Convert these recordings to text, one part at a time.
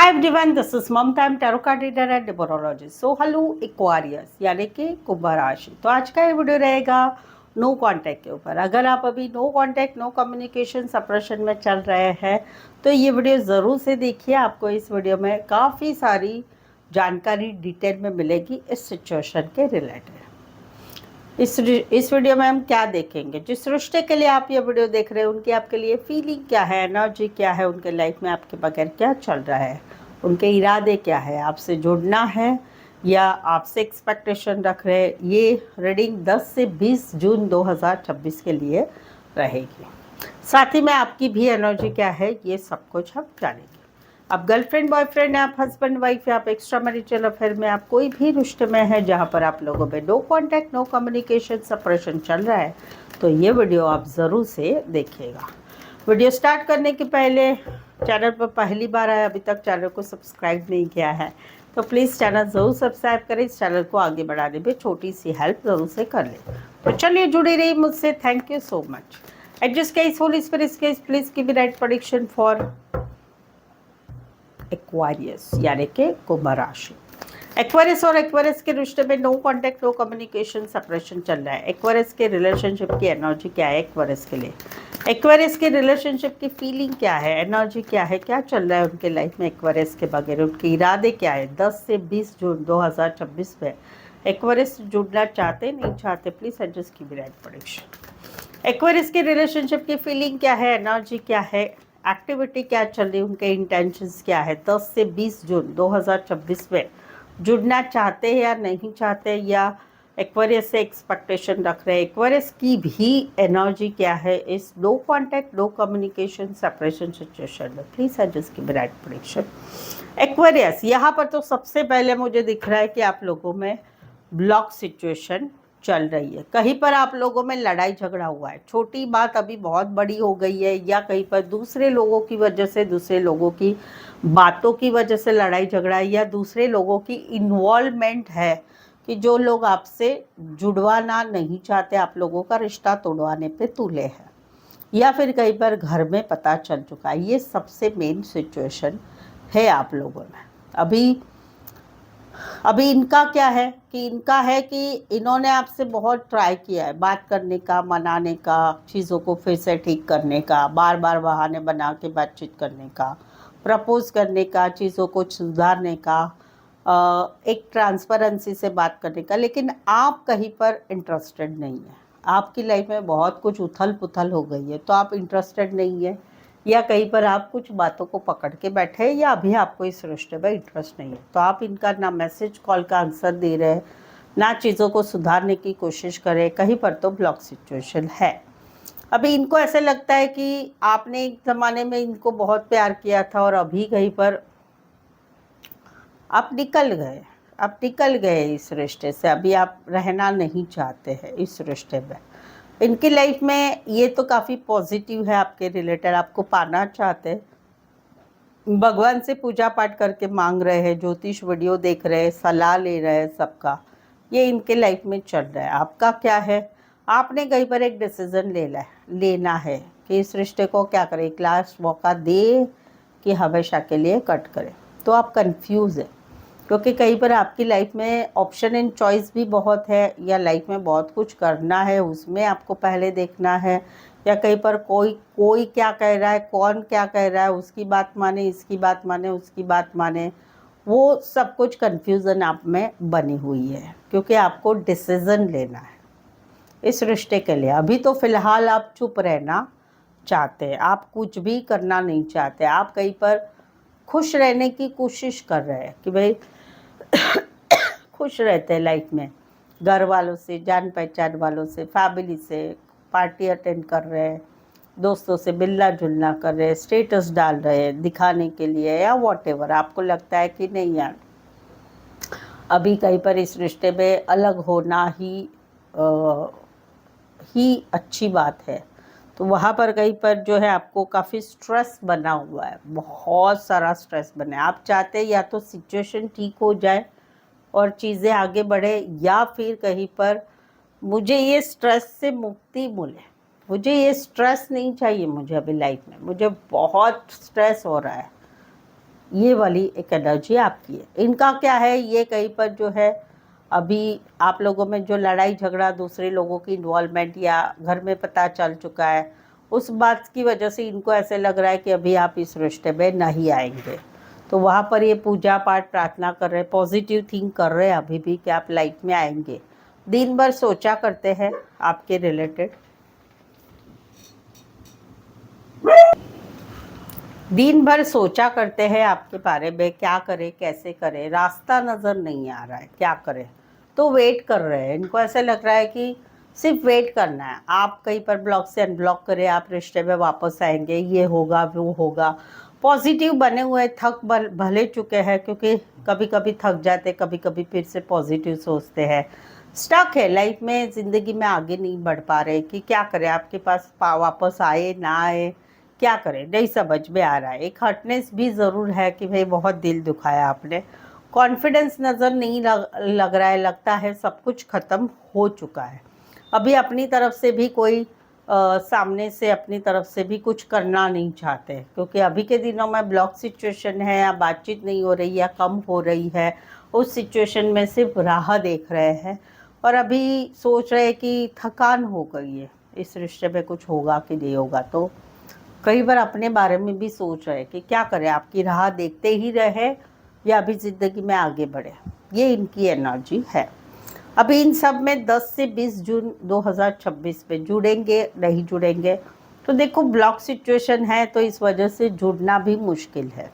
Hi everyone, this is Mamta, I am tarot card reader and numerologist. So hello Aquarius यानी कि कुंभ राशि। तो आज का ये वीडियो रहेगा नो कांटेक्ट के ऊपर। अगर आप अभी no contact no communication separation में चल रहे हैं तो ये वीडियो ज़रूर से देखिए। आपको इस वीडियो में काफ़ी सारी जानकारी डिटेल में मिलेगी इस सिचुएशन के रिलेटेड। इस वीडियो में हम क्या देखेंगे, जिस रिश्ते के लिए आप ये वीडियो देख रहे हैं उनकी आपके लिए फीलिंग क्या है, एनर्जी क्या है, उनके लाइफ में आपके बगैर क्या चल रहा है, उनके इरादे क्या है, आपसे जुड़ना है या आपसे एक्सपेक्टेशन रख रहे हैं। ये रीडिंग 10 से 20 जून 2026 के लिए रहेगी। साथ ही में आपकी भी एनर्जी क्या है ये सब कुछ हम जानेंगे। आप गर्लफ्रेंड बॉयफ्रेंड हैं, आप हस्बैंड वाइफ या आप एक्स्ट्रा मैरिटल अफेयर में, आप कोई भी रिश्ते में है जहाँ पर आप लोगों में no contact no communication separation चल रहा है तो ये वीडियो आप ज़रूर से देखिएगा। वीडियो स्टार्ट करने के पहले चैनल पर पहली बार आए, अभी तक चैनल को सब्सक्राइब नहीं किया है तो प्लीज़ चैनल ज़रूर सब्सक्राइब करें। इस चैनल को आगे बढ़ाने में छोटी सी हेल्प ज़रूर से कर लें। तो चलिए जुड़ी रही मुझसे। Thank you so much. At this case Holi spirit case please give me right prediction for Aquarius यानी कि कुंभ राशि। एक्वारियस और एक्वारियस के रिश्ते में no contact no communication separation चल रहा है। एक्वारियस के रिलेशनशिप की एनर्जी क्या है एक्वारियस के लिए, एक्वारियस के रिलेशनशिप की फीलिंग क्या है, एनर्जी क्या है, क्या चल रहा है उनके लाइफ में एक्वारियस के बगैर, उनके इरादे क्या है। 10 से 20 जून 2026 में एक्वारियस जुड़ना चाहते नहीं चाहते, प्लीज एडजस्ट की राइट प्रेडिक्शन। एक्वारियस के रिलेशनशिप की फीलिंग क्या है, एनर्जी क्या है, एक्टिविटी क्या चल रही है, उनके इंटेंशंस क्या है। 10 से 20 जून 2026 में जुड़ना चाहते हैं या नहीं चाहते, या एक्वेरियस से एक्सपेक्टेशन रख रहे हैं। एक्वेरियस की भी एनर्जी क्या है इस no contact no communication separation situation में, प्लीज एडजस्ट की राइट प्रेडिक्शन। एक्वेरियस यहाँ पर तो सबसे पहले मुझे दिख रहा है कि आप लोगों में ब्लॉक सिचुएशन चल रही है। कहीं पर आप लोगों में लड़ाई झगड़ा हुआ है, छोटी बात अभी बहुत बड़ी हो गई है, या कहीं पर दूसरे लोगों की वजह से, दूसरे लोगों की बातों की वजह से लड़ाई झगड़ा है, या दूसरे लोगों की इन्वॉल्वमेंट है कि जो लोग आपसे जुड़वाना नहीं चाहते, आप लोगों का रिश्ता तोड़वाने पे तुले हैं, या फिर कहीं पर घर में पता चल चुका है। ये सबसे मेन सिचुएशन है आप लोगों में। अभी इनका क्या है कि इन्होंने आपसे बहुत ट्राई किया है बात करने का, मनाने का, चीज़ों को फिर से ठीक करने का, बार बार बहाने बना के बातचीत करने का, प्रपोज करने का, चीज़ों को सुधारने का, एक ट्रांसपेरेंसी से बात करने का, लेकिन आप कहीं पर इंटरेस्टेड नहीं है। आपकी लाइफ में बहुत कुछ उथल पुथल हो गई है तो आप इंटरेस्टेड नहीं है, या कहीं पर आप कुछ बातों को पकड़ के बैठे हैं, या अभी आपको इस रिश्ते में इंटरेस्ट नहीं है। तो आप इनका ना मैसेज कॉल का आंसर दे रहे हैं, ना चीज़ों को सुधारने की कोशिश करें, कहीं पर तो ब्लॉक सिचुएशन है। अभी इनको ऐसे लगता है कि आपने एक ज़माने में इनको बहुत प्यार किया था और अभी कहीं पर आप निकल गए इस रिश्ते से। अभी आप रहना नहीं चाहते हैं इस रिश्ते में। इनकी लाइफ में ये तो काफ़ी पॉजिटिव है आपके रिलेटेड, आपको पाना चाहते हैं, भगवान से पूजा पाठ करके मांग रहे हैं, ज्योतिष वीडियो देख रहे हैं, सलाह ले रहे हैं सबका। ये इनके लाइफ में चल रहा है। आपका क्या है, आपने कहीं पर एक डिसीज़न लेना है कि इस रिश्ते को क्या करें, एक लास्ट मौका दे कि हमेशा के लिए कट करें। तो आप कंफ्यूज है क्योंकि कहीं पर आपकी लाइफ में ऑप्शन एंड चॉइस भी बहुत है, या लाइफ में बहुत कुछ करना है उसमें आपको पहले देखना है, या कहीं पर कोई क्या कह रहा है, कौन क्या कह रहा है, उसकी बात माने, इसकी बात माने, उसकी बात माने, वो सब कुछ कंफ्यूजन आप में बनी हुई है क्योंकि आपको डिसीज़न लेना है इस रिश्ते के लिए। अभी तो फ़िलहाल आप चुप रहना चाहते हैं, आप कुछ भी करना नहीं चाहते, आप कहीं पर खुश रहने की कोशिश कर रहे हैं कि भाई खुश रहते हैं लाइफ में, घर वालों से, जान पहचान वालों से, फैमिली से, पार्टी अटेंड कर रहे हैं, दोस्तों से मिलना जुलना कर रहे हैं, स्टेटस डाल रहे हैं दिखाने के लिए, या वॉटेवर। आपको लगता है कि नहीं यार, अभी कहीं पर इस रिश्ते में अलग होना ही अच्छी बात है। तो वहाँ पर कहीं पर जो है आपको काफ़ी स्ट्रेस बना हुआ है, बहुत सारा स्ट्रेस बना है। आप चाहते हैं या तो सिचुएशन ठीक हो जाए और चीज़ें आगे बढ़े, या फिर कहीं पर मुझे ये स्ट्रेस से मुक्ति मिले, मुझे ये स्ट्रेस नहीं चाहिए मुझे अभी लाइफ में, मुझे बहुत स्ट्रेस हो रहा है, ये वाली एक एनर्जी आपकी है। इनका क्या है, ये कहीं पर जो है अभी आप लोगों में जो लड़ाई झगड़ा, दूसरे लोगों की इन्वॉल्वमेंट या घर में पता चल चुका है, उस बात की वजह से इनको ऐसे लग रहा है कि अभी आप इस रिश्ते में नहीं आएंगे। तो वहाँ पर ये पूजा पाठ प्रार्थना कर रहे हैं, पॉजिटिव थिंक कर रहे हैं अभी भी कि आप लाइफ में आएंगे। दिन भर सोचा करते हैं आपके रिलेटेड, दिन भर सोचा करते हैं आपके बारे में, क्या करें कैसे करें, रास्ता नज़र नहीं आ रहा है, क्या करें। तो वेट कर रहे हैं, इनको ऐसे लग रहा है कि सिर्फ वेट करना है। आप कहीं पर ब्लॉक से अनब्लॉक करें, आप रिश्ते में वापस आएंगे, ये होगा वो होगा। पॉजिटिव बने हुए, थक भले चुके हैं, क्योंकि कभी कभी थक जाते, कभी कभी फिर से पॉजिटिव सोचते हैं। स्टक है लाइफ में, ज़िंदगी में आगे नहीं बढ़ पा रहे कि क्या करें, आपके पास वापस आए ना आए, क्या करें नहीं समझ में आ रहा है। एक हर्टनेस भी ज़रूर है कि भाई बहुत दिल दुखाया आपने, कॉन्फिडेंस नज़र नहीं लग रहा है, लगता है सब कुछ ख़त्म हो चुका है। अभी अपनी तरफ से भी कोई सामने से अपनी तरफ से भी कुछ करना नहीं चाहते, क्योंकि अभी के दिनों में ब्लॉक सिचुएशन है या बातचीत नहीं हो रही या कम हो रही है, उस सिचुएशन में सिर्फ राह देख रहे हैं और अभी सोच रहे हैं कि थकान हो गई है, इस रिश्ते में कुछ होगा कि नहीं होगा। तो कई बार अपने बारे में भी सोच रहे हैं कि क्या करें, आपकी राह देखते ही रहे या अभी ज़िंदगी में आगे बढ़े। ये इनकी एनर्जी है। अभी इन सब में 10 से 20 जून 2026 में जुड़ेंगे नहीं जुड़ेंगे, तो देखो ब्लॉक सिचुएशन है तो इस वजह से जुड़ना भी मुश्किल है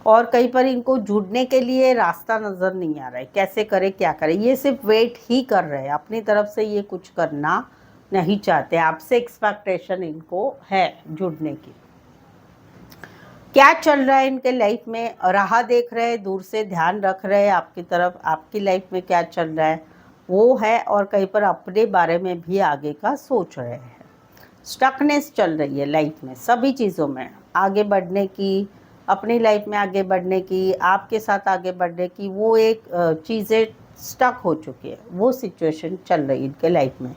और कहीं पर इनको जुड़ने के लिए रास्ता नज़र नहीं आ रहा है, कैसे करें क्या करें। ये सिर्फ वेट ही कर रहे हैं, अपनी तरफ से ये कुछ करना नहीं चाहते। आपसे एक्सपेक्टेशन इनको है जुड़ने की। क्या चल रहा है इनके लाइफ में, राह देख रहे हैं, दूर से ध्यान रख रहे हैं आपकी तरफ, आपकी लाइफ में क्या चल रहा है वो है, और कहीं पर अपने बारे में भी आगे का सोच रहे हैं। स्टकनेस चल रही है लाइफ में, सभी चीज़ों में आगे बढ़ने की, अपनी लाइफ में आगे बढ़ने की, आपके साथ आगे बढ़ने की, वो एक चीज़ें स्टक हो चुकी है, वो सिचुएशन चल रही है इनके लाइफ में।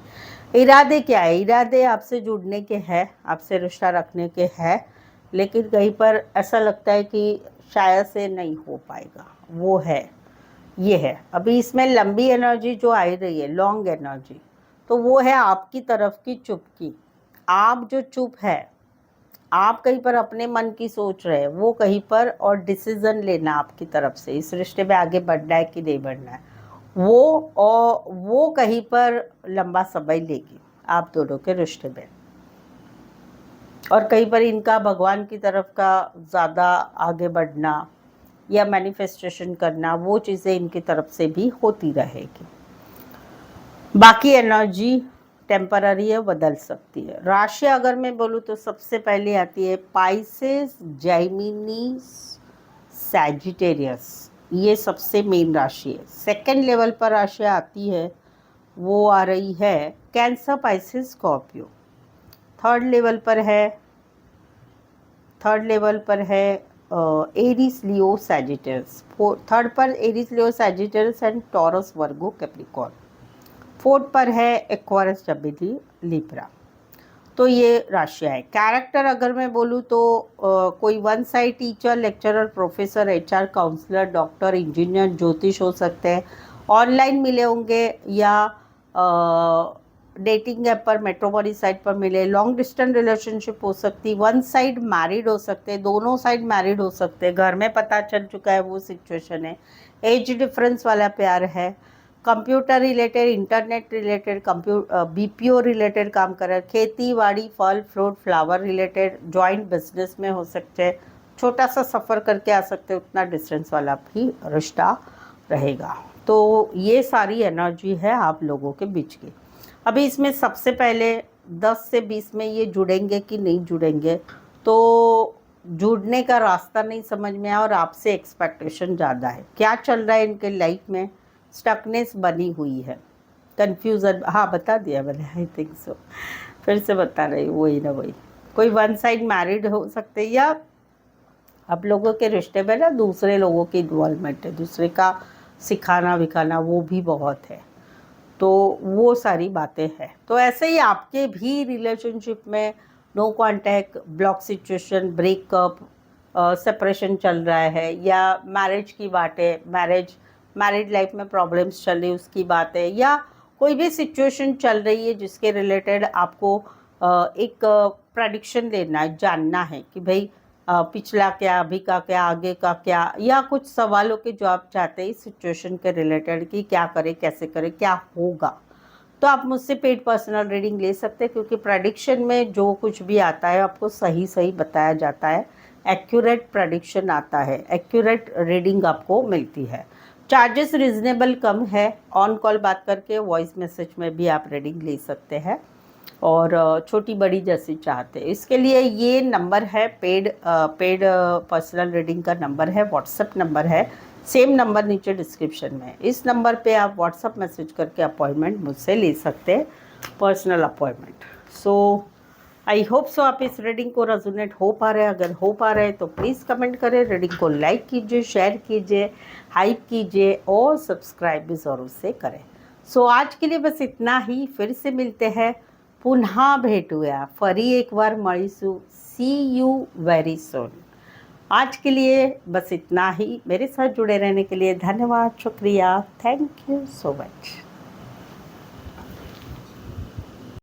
इरादे क्या है, इरादे आपसे जुड़ने के हैं, आपसे रिश्ता रखने के हैं, लेकिन कहीं पर ऐसा लगता है कि शायद से नहीं हो पाएगा, वो है, ये है। अभी इसमें लंबी एनर्जी जो आ रही है, लॉन्ग एनर्जी, तो वो है आपकी तरफ की चुप की। आप जो चुप है, आप कहीं पर अपने मन की सोच रहे हैं, वो कहीं पर, और डिसीज़न लेना आपकी तरफ से, इस रिश्ते में आगे बढ़ना है कि नहीं बढ़ना है, वो और वो कहीं पर लंबा समय लेगी आप दोनों के रिश्ते में। और कहीं पर इनका भगवान की तरफ का ज़्यादा आगे बढ़ना या मैनिफेस्टेशन करना, वो चीज़ें इनकी तरफ से भी होती रहेगी। बाकी एनर्जी टेम्पररी है, बदल सकती है। राशि अगर मैं बोलूँ तो सबसे पहले आती है पाइसेस, जेमिनी, सैजिटेरियस, ये सबसे मेन राशि है। सेकंड लेवल पर राशि आती है, वो आ रही है cancer, Pisces, Scorpio. Third level पर है एरीज, लियो, सैजिटेरियस। थर्ड पर Aries, Leo, Sagittarius and taurus, Virgo, Capricorn. Fourth पर है एक्वारियस, जमिनी, लिब्रा। तो ये राशियाँ है। कैरेक्टर अगर मैं बोलूँ तो कोई one side teacher, lecturer, professor, HR, counsellor, doctor, engineer, ज्योतिष हो सकते हैं। ऑनलाइन मिले होंगे या डेटिंग ऐप पर, मैट्रिमोनी साइट पर मिले। लॉन्ग डिस्टेंस रिलेशनशिप हो सकती, वन साइड मैरिड हो सकते, दोनों साइड मैरिड हो सकते, घर में पता चल चुका है वो सिचुएशन है। एज डिफरेंस वाला प्यार है। Computer related, internet related, BPO related काम कर रहे हैं। खेती बाड़ी, फल fruit, flower related, joint business में हो सकते हैं। छोटा सा सफ़र करके आ सकते हैं, उतना डिस्टेंस वाला भी रिश्ता रहेगा। तो ये सारी एनर्जी है आप लोगों के बीच की। अभी इसमें सबसे पहले 10 से 20 में ये जुड़ेंगे कि नहीं जुड़ेंगे, तो जुड़ने का रास्ता नहीं समझ में आया और आपसे एक्सपेक्टेशन ज़्यादा है। क्या चल रहा है इनके लाइफ में, स्टकनेस बनी हुई है, कन्फ्यूज़न। हाँ बता दिया मैंने, आई थिंक सो, फिर से बता रही, वही ना वही। कोई वन साइड मैरिड हो सकते, या आप लोगों के रिश्ते में ना दूसरे लोगों की इन्वॉल्वमेंट है, दूसरे का सिखाना विखाना वो भी बहुत है, तो वो सारी बातें हैं। तो ऐसे ही आपके भी रिलेशनशिप में no contact, block situation, breakup, separation चल रहा है, या मैरिज की बात है, मैरिड लाइफ में प्रॉब्लम्स चल रही है उसकी बात है, या कोई भी सिचुएशन चल रही है जिसके रिलेटेड आपको एक प्रेडिक्शन लेना है, जानना है कि भाई पिछला क्या, अभी का क्या, आगे का क्या, या कुछ सवालों के जवाब चाहते हैं इस सिचुएशन के रिलेटेड कि क्या करें, कैसे करें, क्या होगा, तो आप मुझसे पेड पर्सनल रीडिंग ले सकते हैं, क्योंकि प्रेडिक्शन में जो कुछ भी आता है आपको सही सही बताया जाता है, एक्यूरेट प्रेडिक्शन आता है, एक्यूरेट रीडिंग आपको मिलती है। चार्जेस रिजनेबल कम है, ऑन कॉल बात करके वॉइस मैसेज में भी आप रीडिंग ले सकते हैं, और छोटी बड़ी जैसी चाहते हैं। इसके लिए ये नंबर है, पेड पर्सनल रीडिंग का नंबर है, व्हाट्सएप नंबर है, सेम नंबर नीचे डिस्क्रिप्शन में है। इस नंबर पे आप व्हाट्सएप मैसेज करके अपॉइंटमेंट मुझसे ले सकते हैं, personal appointment. So I hope so आप इस रीडिंग को रेजोनेट हो पा रहे हैं। अगर हो पा रहे हैं तो प्लीज़ कमेंट करें, रीडिंग को लाइक कीजिए, शेयर कीजिए, हाइप कीजिए और सब्सक्राइब भी ज़रूर से करें। सो आज के लिए बस इतना ही, फिर से मिलते हैं, पुनः भेटूया, फरी एक बार मळीसू, सी यू वेरी सून। आज के लिए बस इतना ही। मेरे साथ जुड़े रहने के लिए धन्यवाद, शुक्रिया, थैंक यू सो मच।